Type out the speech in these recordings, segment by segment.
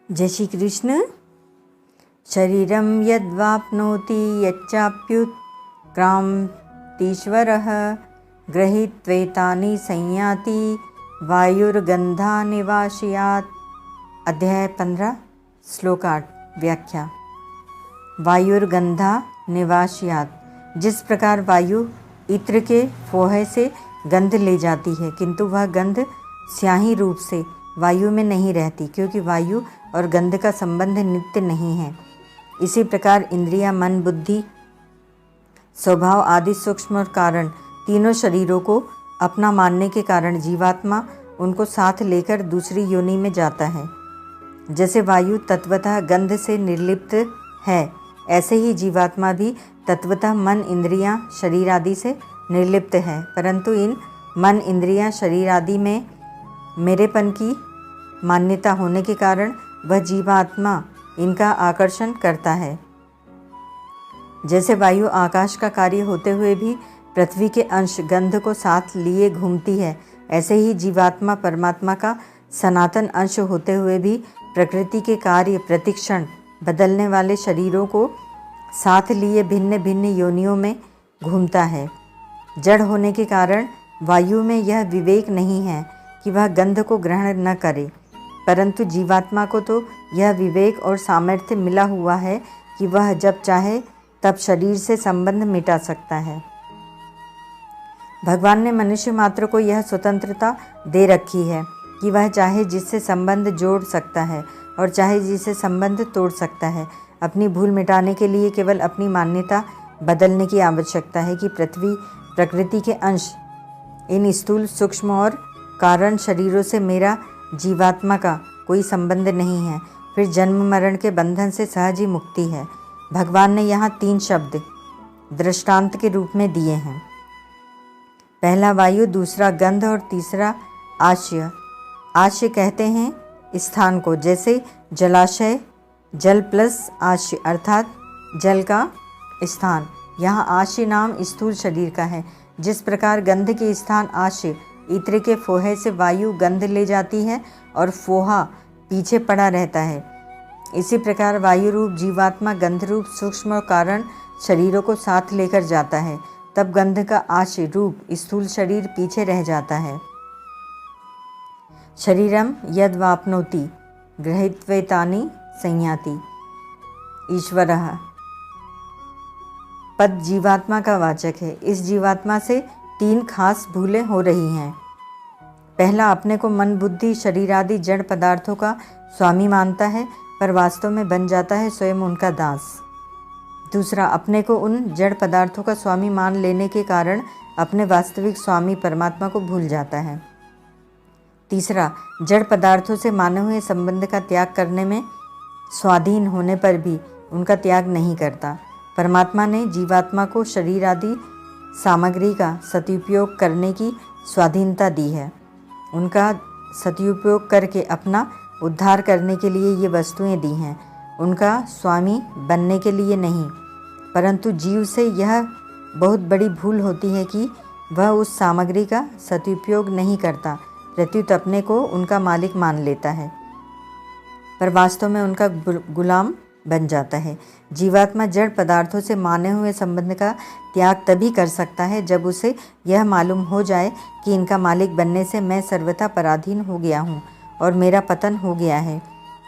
जय श्री कृष्ण। शरीरं यद्वाप्नोति यच्चाप्युत्क्रान्तीश्वरः गृहीत्वैतानि संयाति वायुर्गन्धानिवाशयात्। अध्याय 15 श्लोक 8 व्याख्या। वायुर्गंधा निवाशयात्। जिस प्रकार वायु इत्र के फोहे से गंध ले जाती है, किंतु वह गंध स्याही रूप से वायु में नहीं रहती, क्योंकि वायु और गंध का संबंध नित्य नहीं है। इसी प्रकार इंद्रियां, मन, बुद्धि, स्वभाव आदि सूक्ष्म और कारण तीनों शरीरों को अपना मानने के कारण जीवात्मा उनको साथ लेकर दूसरी योनि में जाता है। जैसे वायु तत्वतः गंध से निर्लिप्त है, ऐसे ही जीवात्मा भी तत्वतः मन, इंद्रियां, शरीर आदि से निर्लिप्त है, परंतु इन मन, इंद्रियां, शरीर आदि में मेरेपन की मान्यता होने के कारण वह जीवात्मा इनका आकर्षण करता है। जैसे वायु आकाश का कार्य होते हुए भी पृथ्वी के अंश गंध को साथ लिए घूमती है, ऐसे ही जीवात्मा परमात्मा का सनातन अंश होते हुए भी प्रकृति के कार्य प्रतिक्षण बदलने वाले शरीरों को साथ लिए भिन्न भिन्न योनियों में घूमता है। जड़ होने के कारण वायु में यह विवेक नहीं है कि वह गंध को ग्रहण न करे, परंतु जीवात्मा को तो यह विवेक और सामर्थ्य मिला हुआ है कि वह जब चाहे तब शरीर से संबंध मिटा सकता है। भगवान ने मनुष्य मात्र को यह स्वतंत्रता दे रखी है कि वह चाहे जिससे संबंध जोड़ सकता है और चाहे जिससे संबंध तोड़ सकता है। अपनी भूल मिटाने के लिए केवल अपनी मान्यता बदलने की आवश्यकता है कि पृथ्वी, प्रकृति के अंश, इन स्थूल, सूक्ष्म और कारण शरीरों से मेरा जीवात्मा का कोई संबंध नहीं है। फिर जन्म मरण के बंधन से सहज ही मुक्ति है। भगवान ने यहाँ 3 शब्द दृष्टांत के रूप में दिए हैं। पहला वायु, दूसरा गंध और तीसरा आश्य। आश्य कहते हैं स्थान को, जैसे जलाशय, जल प्लस आश्य अर्थात जल का स्थान। यहाँ आश्य नाम स्थूल शरीर का है। जिस प्रकार गंध के स्थान आश्य इत्र के फोहे से वायु गंध ले जाती है और फोहा पीछे पड़ा रहता है, इसी प्रकार वायु रूप जीवात्मा गंध रूप सूक्ष्म और कारण शरीरों को साथ लेकर जाता है। तब गंध का आश्य रूप स्थूल शरीर पीछे रह जाता है। शरीरम यद वाप्नोति गृहीत्वैतानि संयाति। ईश्वरः पद जीवात्मा का वाचक है। इस जीवात्मा से 3 खास भूलें हो रही हैं। पहला, अपने को मन, बुद्धि, शरीर आदि जड़ पदार्थों का स्वामी मानता है, पर वास्तव में बन जाता है स्वयं उनका दास। दूसरा, अपने को उन जड़ पदार्थों का स्वामी मान लेने के कारण अपने वास्तविक स्वामी परमात्मा को भूल जाता है। तीसरा, जड़ पदार्थों से माने हुए संबंध का त्याग करने में स्वाधीन होने पर भी उनका त्याग नहीं करता। परमात्मा ने जीवात्मा को शरीर आदि सामग्री का सदुपयोग करने की स्वाधीनता दी है। उनका सदुपयोग करके अपना उद्धार करने के लिए ये वस्तुएं दी हैं, उनका स्वामी बनने के लिए नहीं। परंतु जीव से यह बहुत बड़ी भूल होती है कि वह उस सामग्री का सदुपयोग नहीं करता, प्रत्युत अपने को उनका मालिक मान लेता है, पर वास्तव में उनका गुलाम बन जाता है। जीवात्मा जड़ पदार्थों से माने हुए संबंध का त्याग तभी कर सकता है जब उसे यह मालूम हो जाए कि इनका मालिक बनने से मैं सर्वथा पराधीन हो गया हूँ और मेरा पतन हो गया है।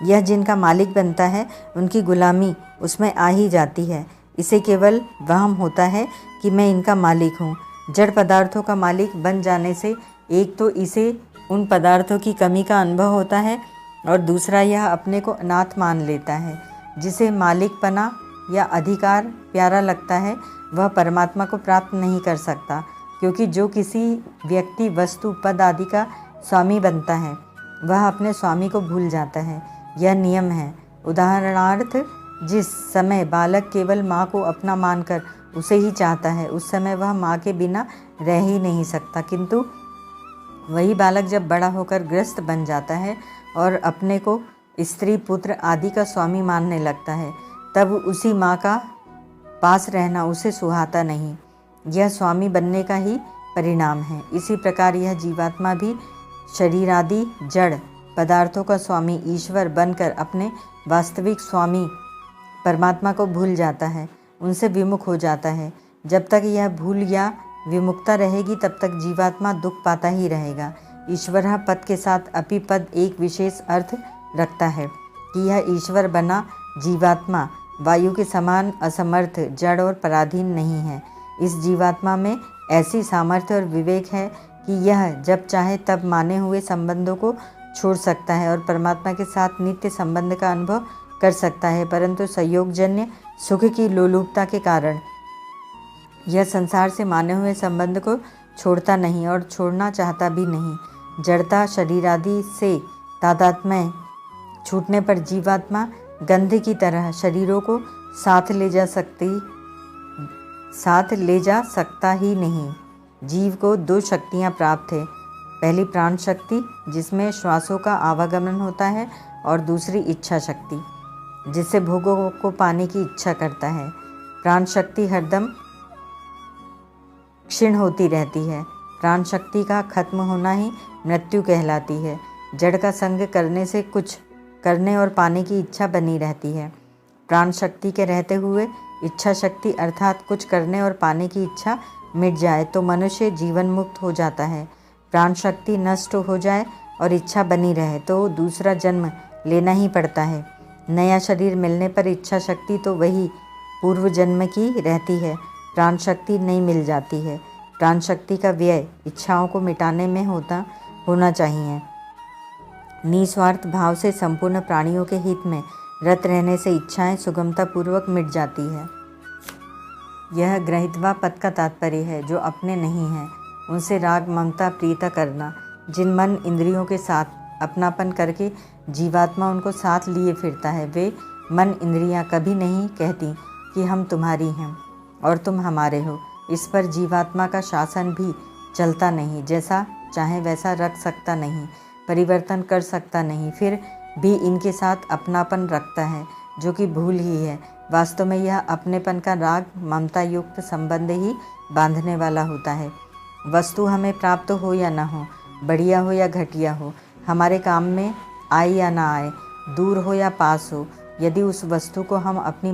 यह जिनका मालिक बनता है उनकी गुलामी उसमें आ ही जाती है। इसे केवल वहम होता है कि मैं इनका मालिक हूँ। जड़ पदार्थों का मालिक बन जाने से एक तो इसे उन पदार्थों की कमी का अनुभव होता है और दूसरा यह अपने को अनाथ मान लेता है। जिसे मालिकपना या अधिकार प्यारा लगता है वह परमात्मा को प्राप्त नहीं कर सकता, क्योंकि जो किसी व्यक्ति, वस्तु, पद आदि का स्वामी बनता है वह अपने स्वामी को भूल जाता है। यह नियम है। उदाहरणार्थ, जिस समय बालक केवल माँ को अपना मानकर उसे ही चाहता है, उस समय वह माँ के बिना रह ही नहीं सकता, किंतु वही बालक जब बड़ा होकर गृहस्थ बन जाता है और अपने को स्त्री, पुत्र आदि का स्वामी मानने लगता है, तब उसी माँ का पास रहना उसे सुहाता नहीं। यह स्वामी बनने का ही परिणाम है। इसी प्रकार यह जीवात्मा भी शरीर आदि जड़ पदार्थों का स्वामी ईश्वर बनकर अपने वास्तविक स्वामी परमात्मा को भूल जाता है, उनसे विमुख हो जाता है। जब तक यह भूल या विमुखता रहेगी तब तक जीवात्मा दुख पाता ही रहेगा। ईश्वर पद के साथ अपि पद एक विशेष अर्थ रखता है कि यह ईश्वर बना जीवात्मा वायु के समान असमर्थ, जड़ और पराधीन नहीं है। इस जीवात्मा में ऐसी सामर्थ्य और विवेक है कि यह जब चाहे तब माने हुए संबंधों को छोड़ सकता है और परमात्मा के साथ नित्य संबंध का अनुभव कर सकता है, परंतु संयोगजन्य सुख की लोलुपता के कारण यह संसार से माने हुए संबंध को छोड़ता नहीं और छोड़ना चाहता भी नहीं। जड़ता शरीर आदि से तादात्म्य छूटने पर जीवात्मा गंध की तरह शरीरों को साथ ले जा सकता ही नहीं। जीव को दो शक्तियाँ प्राप्त है, पहली प्राण शक्ति जिसमें श्वासों का आवागमन होता है और दूसरी इच्छा शक्ति जिससे भोगों को पाने की इच्छा करता है। प्राण शक्ति हरदम क्षीण होती रहती है। प्राण शक्ति का खत्म होना ही मृत्यु कहलाती है। जड़ का संग करने से कुछ करने और पाने की इच्छा बनी रहती है। प्राण शक्ति के रहते हुए इच्छा शक्ति अर्थात कुछ करने और पाने की इच्छा मिट जाए तो मनुष्य जीवन मुक्त हो जाता है। प्राण शक्ति नष्ट हो जाए और इच्छा बनी रहे तो दूसरा जन्म लेना ही पड़ता है। नया शरीर मिलने पर इच्छा शक्ति तो वही पूर्व जन्म की रहती है, प्राण शक्ति नहीं मिल जाती है। प्राण शक्ति का व्यय इच्छाओं को मिटाने में होना चाहिए। निस्वार्थ भाव से संपूर्ण प्राणियों के हित में रत रहने से इच्छाएं सुगमतापूर्वक मिट जाती है। यह ग्रहित्वा पद का तात्पर्य है, जो अपने नहीं हैं उनसे राग ममता प्रीता करना। जिन मन इंद्रियों के साथ अपनापन करके जीवात्मा उनको साथ लिए फिरता है, वे मन इंद्रियां कभी नहीं कहती कि हम तुम्हारी हैं और तुम हमारे हो। इस पर जीवात्मा का शासन भी चलता नहीं, जैसा चाहे वैसा रख सकता नहीं, परिवर्तन कर सकता नहीं, फिर भी इनके साथ अपनापन रखता है, जो कि भूल ही है। वास्तव में यह अपनेपन का राग ममता युक्त संबंध ही बांधने वाला होता है। वस्तु हमें प्राप्त हो या न हो, बढ़िया हो या घटिया हो, हमारे काम में आए या ना आए, दूर हो या पास हो, यदि उस वस्तु को हम अपनी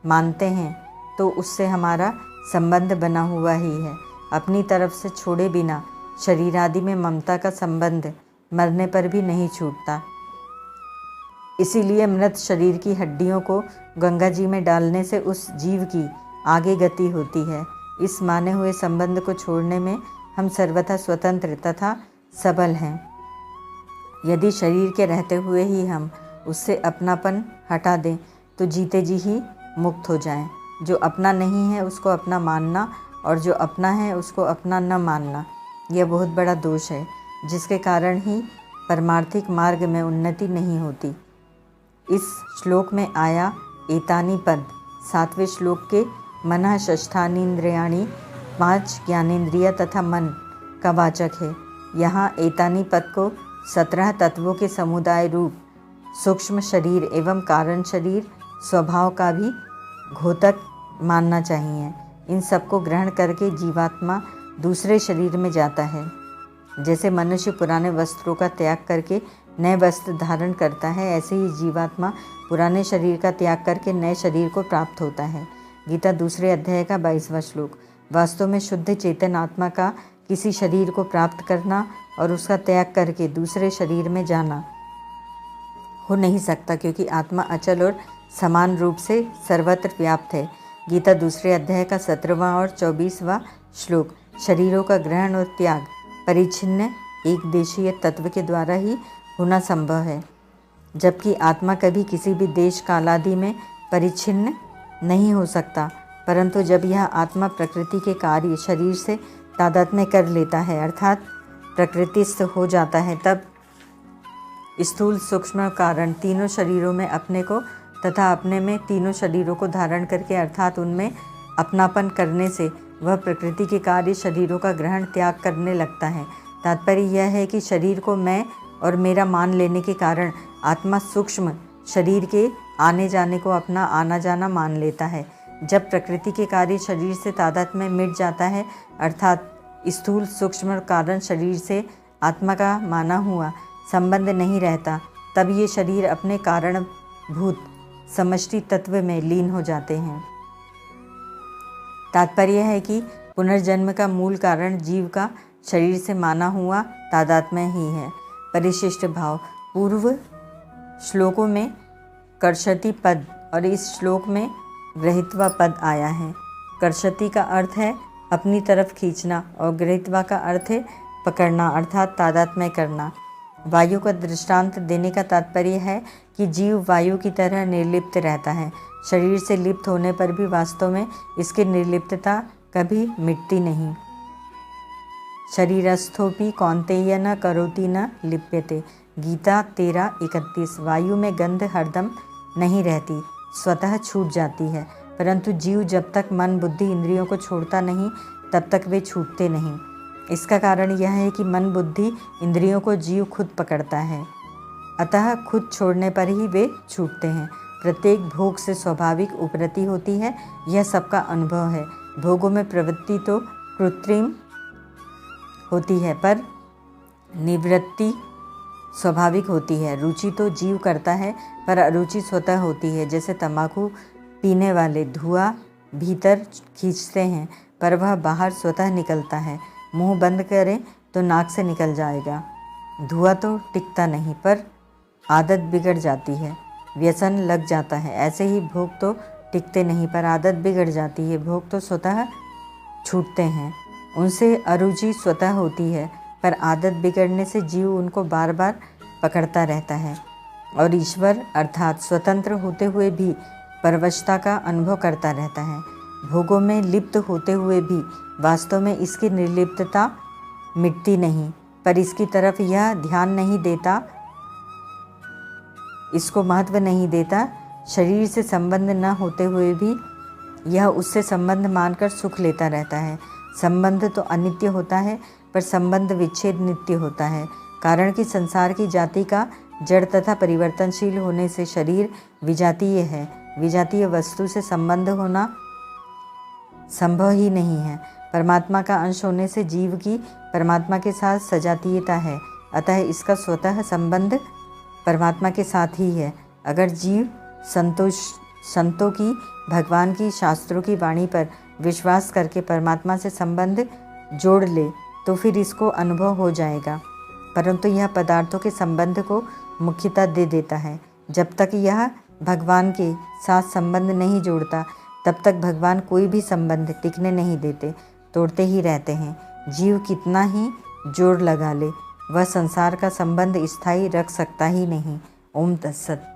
मानते हैं तो उससे हमारा संबंध बना हुआ ही है। अपनी तरफ से छोड़े बिना शरीर आदि में ममता का संबंध मरने पर भी नहीं छूटता। इसीलिए मृत शरीर की हड्डियों को गंगा जी में डालने से उस जीव की आगे गति होती है। इस माने हुए संबंध को छोड़ने में हम सर्वथा स्वतंत्र तथा सबल हैं। यदि शरीर के रहते हुए ही हम उससे अपनापन हटा दें तो जीते जी ही मुक्त हो जाएं। जो अपना नहीं है उसको अपना मानना और जो अपना है उसको अपना न मानना, यह बहुत बड़ा दोष है, जिसके कारण ही परमार्थिक मार्ग में उन्नति नहीं होती। इस श्लोक में आया एतानी पद 7वें श्लोक के मनः षष्ठानींद्रियाणि 5 ज्ञानेंद्रिय तथा मन का वाचक है। यहाँ एतानी पद को 17 तत्वों के समुदाय रूप सूक्ष्म शरीर एवं कारण शरीर स्वभाव का भी घोतक मानना चाहिए। इन सबको ग्रहण करके जीवात्मा दूसरे शरीर में जाता है। जैसे मनुष्य पुराने वस्त्रों का त्याग करके नए वस्त्र धारण करता है, ऐसे ही जीवात्मा पुराने शरीर का त्याग करके नए शरीर को प्राप्त होता है। गीता 2 अध्याय का 22वां श्लोक। वास्तव में शुद्ध चेतन आत्मा का किसी शरीर को प्राप्त करना और उसका त्याग करके दूसरे शरीर में जाना हो नहीं सकता, क्योंकि आत्मा अचल और समान रूप से सर्वत्र व्याप्त है। गीता 2 अध्याय का 17वां और 24वां श्लोक। शरीरों का ग्रहण और त्याग परिच्छिन्न एक देशीय तत्व के द्वारा ही होना संभव है, जबकि आत्मा कभी किसी भी देश कालादि में परिच्छिन्न नहीं हो सकता। परंतु जब यह आत्मा प्रकृति के कार्य शरीर से तादात्म्य कर लेता है, अर्थात प्रकृतिस्थ हो जाता है, तब स्थूल सूक्ष्म कारण तीनों शरीरों में अपने को तथा अपने में तीनों शरीरों को धारण करके अर्थात उनमें अपनापन करने से वह प्रकृति के कार्य शरीरों का ग्रहण त्याग करने लगता है। तात्पर्य यह है कि शरीर को मैं और मेरा मान लेने के कारण आत्मा सूक्ष्म शरीर के आने जाने को अपना आना जाना मान लेता है। जब प्रकृति के कार्य शरीर से तादात्म्य मिट जाता है, अर्थात स्थूल सूक्ष्म कारण शरीर से आत्मा का माना हुआ संबंध नहीं रहता, तब ये शरीर अपने कारणभूत समष्टि तत्व में लीन हो जाते हैं। तात्पर्य है कि पुनर्जन्म का मूल कारण जीव का शरीर से माना हुआ तादात्म्य ही है। परिशिष्ट भाव। पूर्व श्लोकों में कर्षति पद और इस श्लोक में गृहीत्वा पद आया है। कर्षति का अर्थ है अपनी तरफ खींचना और गृहीत्वा का अर्थ है पकड़ना अर्थात तादात्म्य करना। वायु का दृष्टांत देने का तात्पर्य है कि जीव वायु की तरह निर्लिप्त रहता है। शरीर से लिप्त होने पर भी वास्तव में इसकी निर्लिप्तता कभी मिटती नहीं। शरीरस्थोपि कौन्तेय न करोति न लिप्यते। गीता 13:31। वायु में गंध हरदम नहीं रहती, स्वतः छूट जाती है, परंतु जीव जब तक मन बुद्धि इंद्रियों को छोड़ता नहीं तब तक वे छूटते नहीं। इसका कारण यह है कि मन बुद्धि इंद्रियों को जीव खुद पकड़ता है, अतः खुद छोड़ने पर ही वे छूटते हैं। प्रत्येक भोग से स्वाभाविक उपरति होती है, यह सबका अनुभव है। भोगों में प्रवृत्ति तो कृत्रिम होती है पर निवृत्ति स्वाभाविक होती है। रुचि तो जीव करता है पर अरुचि स्वतः होती है। जैसे तंबाकू पीने वाले धुआं भीतर खींचते हैं पर वह बाहर स्वतः निकलता है। मुंह बंद करें तो नाक से निकल जाएगा। धुआं तो टिकता नहीं पर आदत बिगड़ जाती है, व्यसन लग जाता है। ऐसे ही भोग तो टिकते नहीं पर आदत बिगड़ जाती है, भोग तो स्वतः छूटते हैं। उनसे अरुचि स्वतः होती है पर आदत बिगड़ने से जीव उनको बार बार पकड़ता रहता है और ईश्वर अर्थात स्वतंत्र होते हुए भी परवशता का अनुभव करता रहता है। भोगों में लिप्त होते हुए भी वास्तव में इसकी निर्लिप्तता मिटती नहीं, पर इसकी तरफ यह ध्यान नहीं देता, इसको महत्व नहीं देता। शरीर से संबंध न होते हुए भी यह उससे संबंध मानकर सुख लेता रहता है। संबंध तो अनित्य होता है पर संबंध विच्छेद नित्य होता है, कारण कि संसार की जाति का जड़ तथा परिवर्तनशील होने से शरीर विजातीय है। विजातीय वस्तु से संबंध होना संभव ही नहीं है। परमात्मा का अंश होने से जीव की परमात्मा के साथ सजातीयता है, अतः इसका स्वतः संबंध परमात्मा के साथ ही है। अगर जीव संतों की, भगवान की, शास्त्रों की वाणी पर विश्वास करके परमात्मा से संबंध जोड़ ले तो फिर इसको अनुभव हो जाएगा, परंतु यह पदार्थों के संबंध को मुख्यता दे देता है। जब तक यह भगवान के साथ संबंध नहीं जोड़ता तब तक भगवान कोई भी संबंध टिकने नहीं देते, तोड़ते ही रहते हैं। जीव कितना ही जोर लगा ले वह संसार का संबंध स्थायी रख सकता ही नहीं। ओम तत्सत।